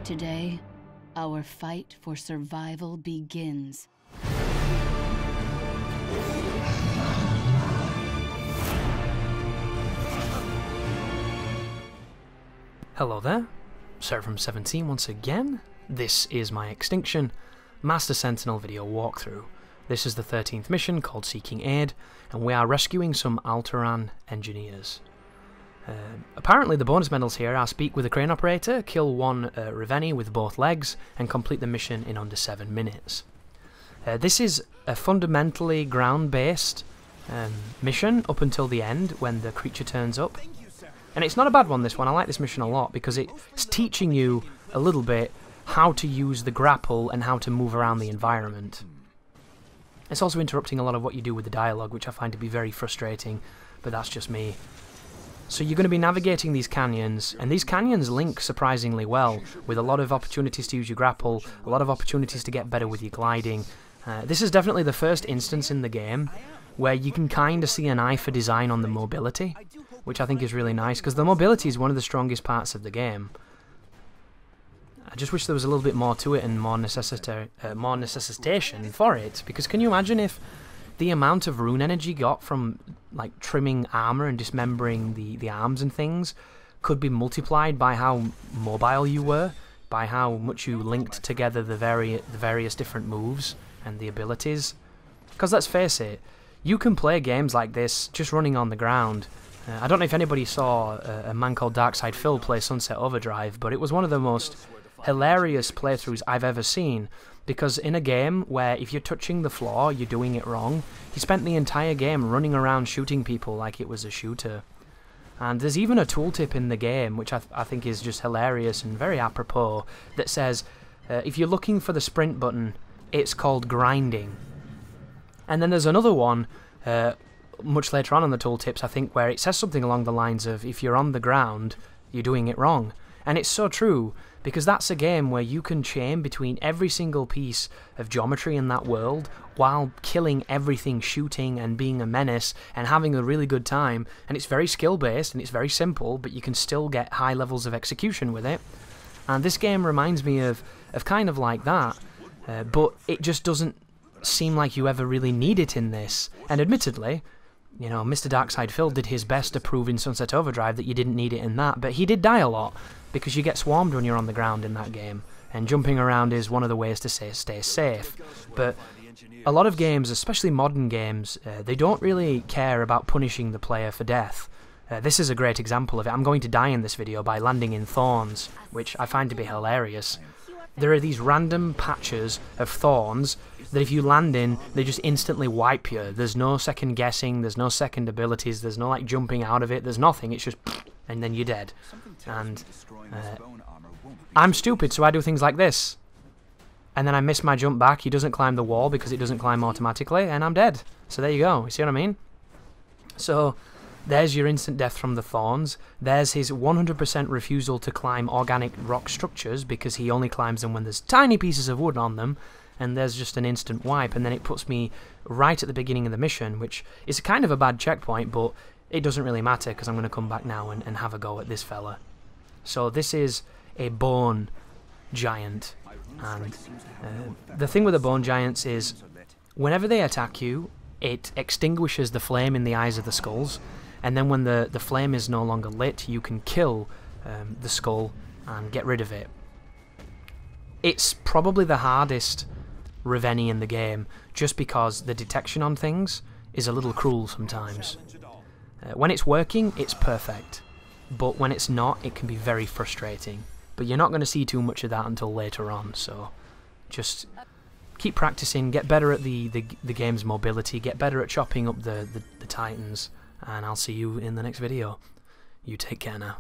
Today, our fight for survival begins. Hello there, Sir from 17 once again. This is my Extinction Master Sentinel video walkthrough. This is the 13th mission called Seeking Aid, and we are rescuing some Alteran engineers. Apparently the bonus medals here are speak with a crane operator, kill one Reveni with both legs, and complete the mission in under 7 minutes. This is a fundamentally ground-based mission up until the end when the creature turns up. And it's not a bad one, this one. I like this mission a lot because it's teaching you a little bit how to use the grapple and how to move around the environment. It's also interrupting a lot of what you do with the dialogue, which I find to be very frustrating, but that's just me. So you're going to be navigating these canyons, and these canyons link surprisingly well, with a lot of opportunities to use your grapple, a lot of opportunities to get better with your gliding. This is definitely the first instance in the game where you can kind of see an eye for design on the mobility, which I think is really nice, because the mobility is one of the strongest parts of the game. I just wish there was a little bit more to it and more necessitation for it, because can you imagine if the amount of rune energy got from like trimming armor and dismembering the arms and things could be multiplied by how mobile you were, by how much you linked together the various different moves and the abilities. Because let's face it, you can play games like this just running on the ground. I don't know if anybody saw a man called Darkside Phil play Sunset Overdrive, but it was one of the most hilarious playthroughs I've ever seen, because in a game where if you're touching the floor, you're doing it wrong, he spent the entire game running around shooting people like it was a shooter. And there's even a tooltip in the game, which I think is just hilarious and very apropos, that says, if you're looking for the sprint button, it's called grinding. And then there's another one, much later on in the tooltips, I think, where it says something along the lines of, if you're on the ground, you're doing it wrong. And it's so true, because that's a game where you can chain between every single piece of geometry in that world while killing everything, shooting and being a menace and having a really good time. And it's very skill-based and it's very simple, but you can still get high levels of execution with it. And this game reminds me of kind of like that, but it just doesn't seem like you ever really need it in this. And admittedly, you know, Mr. Darkside Phil did his best to prove in Sunset Overdrive that you didn't need it in that, but he did die a lot, because you get swarmed when you're on the ground in that game, and jumping around is one of the ways to stay safe. But a lot of games, especially modern games, they don't really care about punishing the player for death. This is a great example of it. I'm going to die in this video by landing in thorns, which I find to be hilarious. There are these random patches of thorns that if you land in, they just instantly wipe you. There's no second guessing, there's no second abilities, there's no like jumping out of it, there's nothing, it's just and then you're dead. And I'm stupid, so I do things like this. And then I miss my jump back, he doesn't climb the wall because it doesn't climb automatically, and I'm dead. So there you go, you see what I mean? So there's your instant death from the thorns. There's his 100% refusal to climb organic rock structures because he only climbs them when there's tiny pieces of wood on them. And there's just an instant wipe. And then it puts me right at the beginning of the mission, which is kind of a bad checkpoint, but it doesn't really matter because I'm going to come back now and have a go at this fella. So this is a bone giant. And the thing with the bone giants is whenever they attack you, it extinguishes the flame in the eyes of the skulls. And then when the flame is no longer lit, you can kill the skull and get rid of it. It's probably the hardest Reveni in the game, just because the detection on things is a little cruel sometimes. When it's working, it's perfect. But when it's not, it can be very frustrating. But you're not going to see too much of that until later on, so just keep practicing, get better at the game's mobility, get better at chopping up the titans. And I'll see you in the next video. You take care now.